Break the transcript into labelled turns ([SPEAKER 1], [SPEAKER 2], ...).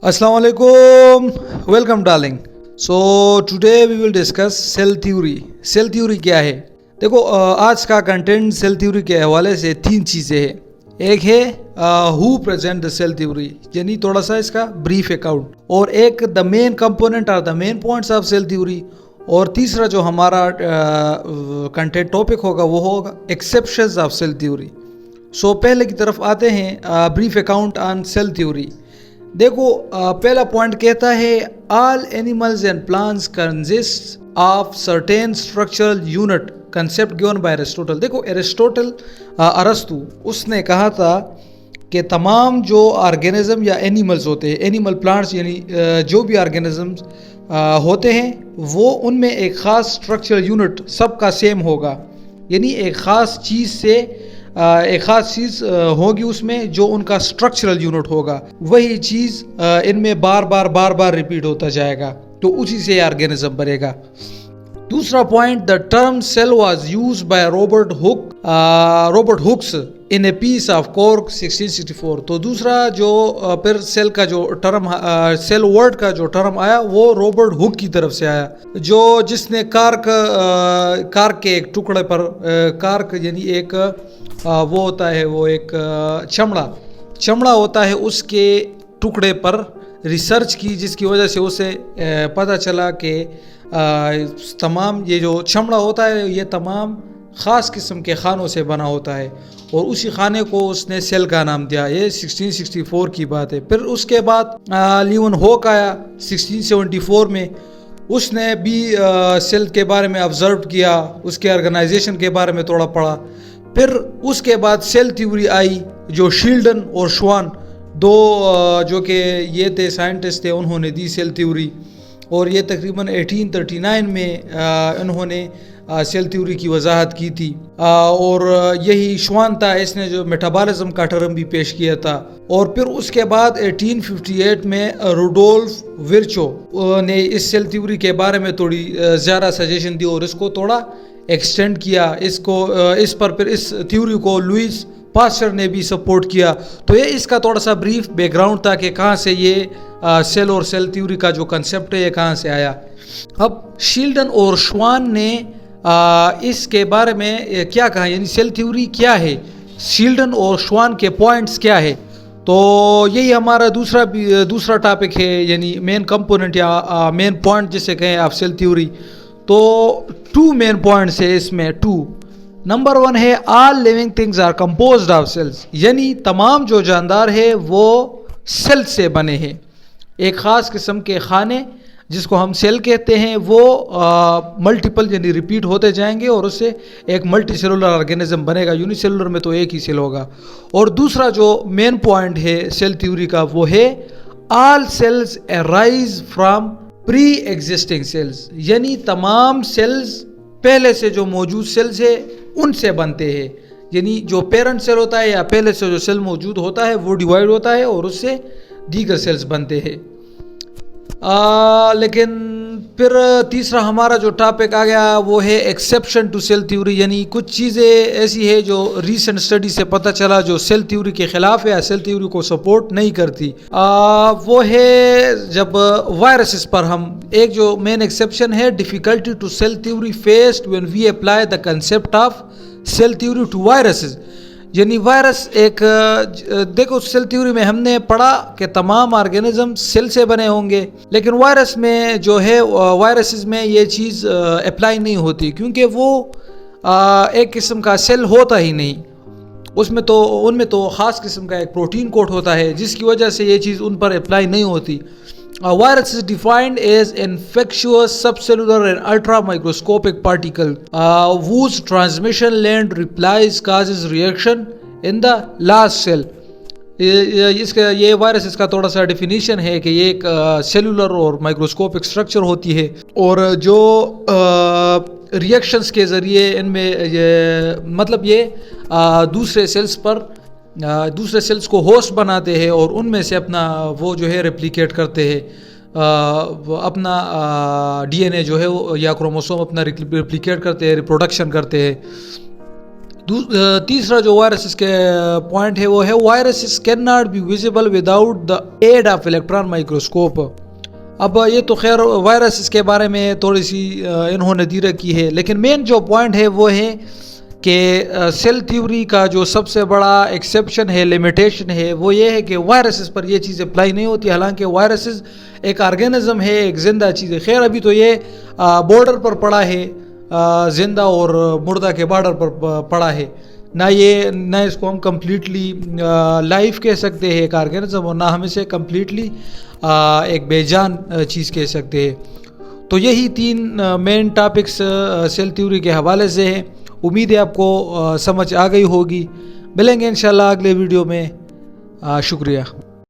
[SPEAKER 1] Assalamu alaikum. Welcome darling. So today we will discuss cell theory. Cell theory क्या है? देखो आज का कंटेंट सेल थ्योरी के हवाले से तीन चीज़ें हैं. एक है हु प्रेजेंट द सेल थ्योरी, यानी थोड़ा सा इसका ब्रीफ अकाउंट, और एक द मेन कंपोनेंट और the main points of cell theory, और तीसरा जो हमारा कंटेंट टॉपिक होगा वो होगा exceptions of cell theory. So पहले की तरफ आते हैं, brief account on cell theory. देखो पहला पॉइंट कहता है all animals and plants consist of certain structural unit concept given by Aristotle. देखो एरिस्टोटल अरस्तु उसने कहा था कि तमाम जो ऑर्गेनिज्म या एनिमल्स होते हैं, एनिमल प्लांट्स यानी जो भी ऑर्गेनिजम्स होते हैं वो उनमें एक ख़ास स्ट्रक्चरल यूनिट सबका सेम होगा, यानी एक ख़ास चीज़ से एक ख़ास चीज़ होगी उसमें जो उनका स्ट्रक्चरल यूनिट होगा, वही चीज़ इनमें बार बार रिपीट होता जाएगा, तो उसी से ऑर्गेनिज्म बनेगा. दूसरा point, the term cell was used by Robert Hooke's in a piece of cork 1664. तो दूसरा जो फिर सेल का जो टर्म, सेल वर्ड का जो टर्म आया वो रॉबर्ट हुक की तरफ से आया, जो जिसने कार्क के एक टुकड़े पर, कार्क यानी एक वो होता है, वो एक चमड़ा होता है, उसके टुकड़े पर रिसर्च की, जिसकी वजह से उसे पता चला कि तमाम ये जो चमड़ा होता है ये तमाम ख़ास किस्म के खानों से बना होता है, और उसी खाने को उसने सेल का नाम दिया. ये 1664 की बात है. फिर उसके बाद लीवन हॉक आया 1674 में. उसने भी सेल के बारे में ऑब्जर्व किया, उसके ऑर्गेनाइजेशन के बारे में थोड़ा पढ़ा. फिर उसके बाद सेल थ्योरी आई जो शील्डन और श्वान दो जो कि ये थे साइंटिस्ट थे, उन्होंने दी सेल थ्योरी, और ये तकरीबन 1839 में इन्होंने सेल थ्योरी की वजाहत की थी. और यही श्वान था, इसने जो मेटाबॉलिज्म का टर्म भी पेश किया था. और फिर उसके बाद 1858 में रुडोल्फ विर्चो ने इस सेल थ्योरी के बारे में थोड़ी ज़्यादा सजेशन दी और इसको थोड़ा एक्सटेंड किया. इस पर फिर इस थ्योरी को लुइस पास्चर ने भी सपोर्ट किया. तो ये इसका थोड़ा सा ब्रीफ बैकग्राउंड था कि कहाँ से ये सेल और सेल थ्योरी का जो कंसेप्ट है ये कहाँ से आया. अब शील्डन और श्वान ने इसके बारे में क्या कहा, यानी सेल थ्योरी क्या है, शील्डन और श्वान के पॉइंट्स क्या है. तो यही हमारा दूसरा टॉपिक है, यानी मेन कंपोनेंट या मेन पॉइंट जिसे कहें आप सेल थ्योरी. तो 2 मेन पॉइंट्स है इसमें. नंबर 1 है all living things are composed of cells, यानी तमाम जो जानदार है वो सेल से बने हैं. एक ख़ास किस्म के खाने जिसको हम सेल कहते हैं वो मल्टीपल यानी रिपीट होते जाएंगे और उससे एक मल्टी सेलुलर ऑर्गेनिज्म बनेगा. यूनिसेलुलर में तो एक ही सेल होगा. और दूसरा जो मेन पॉइंट है सेल थ्योरी का वो है all cells arise from preexisting cells, यानी तमाम सेल्स पहले से जो मौजूद सेल्स है उनसे बनते हैं. यानी जो पेरेंट सेल होता है या पहले से जो सेल मौजूद होता है वो डिवाइड होता है और उससे दीगर सेल्स बनते हैं. लेकिन फिर तीसरा हमारा जो टॉपिक आ गया वो है एक्सेप्शन टू सेल थ्योरी, यानी कुछ चीज़ें ऐसी है जो रीसेंट स्टडी से पता चला जो सेल थ्योरी के ख़िलाफ़ है या सेल थ्योरी को सपोर्ट नहीं करती. वो है जब वायरसेस पर हम एक जो मेन एक्सेप्शन है, difficulty to cell theory faced when we apply the concept of cell theory to viruses. यानी वायरस एक देखो सेल थ्योरी में हमने पढ़ा कि तमाम ऑर्गेनिज्म सेल से बने होंगे, लेकिन वायरस में जो है वायरसेस में ये चीज़ अप्लाई नहीं होती, क्योंकि वो एक किस्म का सेल होता ही नहीं. उनमें तो ख़ास किस्म का एक प्रोटीन कोट होता है जिसकी वजह से ये चीज़ उन पर अप्लाई नहीं होती. Virus is defined as infectious subcellular and ultramicroscopic particle whose transmission length replies causes reaction in the last cell. ये वायरस इसका थोड़ा सा डेफिनेशन है कि ये एक सेलुलर और माइक्रोस्कोपिक स्ट्रक्चर होती है और जो रिएक्शंस के ज़रिए इनमें मतलब ये दूसरे सेल्स को होस्ट बनाते हैं और उनमें से अपना वो जो है रेप्लिकेट करते हैं, अपना डीएनए जो है वो या क्रोमोसोम अपना रेप्लिकेट करते हैं, रिप्रोडक्शन करते हैं. تیسرا جو وائرسز کے پوائنٹ ہے وہ ہے viruses can not be visible without the aid of electron microscope. اب یہ تو خیر وائرسز کے بارے میں تھوڑی سی انہوں نے دی رکھی ہے، لیکن مین جو پوائنٹ ہے وہ ہے کہ سیل تھیوری کا جو سب سے بڑا ایکسیپشن ہے، لیمیٹیشن ہے، وہ یہ ہے کہ وائرسز پر یہ چیز اپلائی نہیں ہوتی. حالانکہ وائرسز ایک آرگینزم ہے، ایک زندہ چیز ہے. خیر ابھی تو یہ بارڈر پر پڑا ہے، زندہ اور مردہ کے بارڈر پر پڑا ہے. نہ اس کو ہم کمپلیٹلی لائف کہہ سکتے ہیں ایک آرگینزم، اور نہ ہم اسے کمپلیٹلی ایک بے جان چیز کہہ سکتے ہیں. تو یہی 3 مین ٹاپکس سیل تھیوری کے حوالے سے ہیں. امید ہے آپ کو سمجھ آ گئی ہوگی. ملیں گے انشاءاللہ اگلے ویڈیو میں. شکریہ.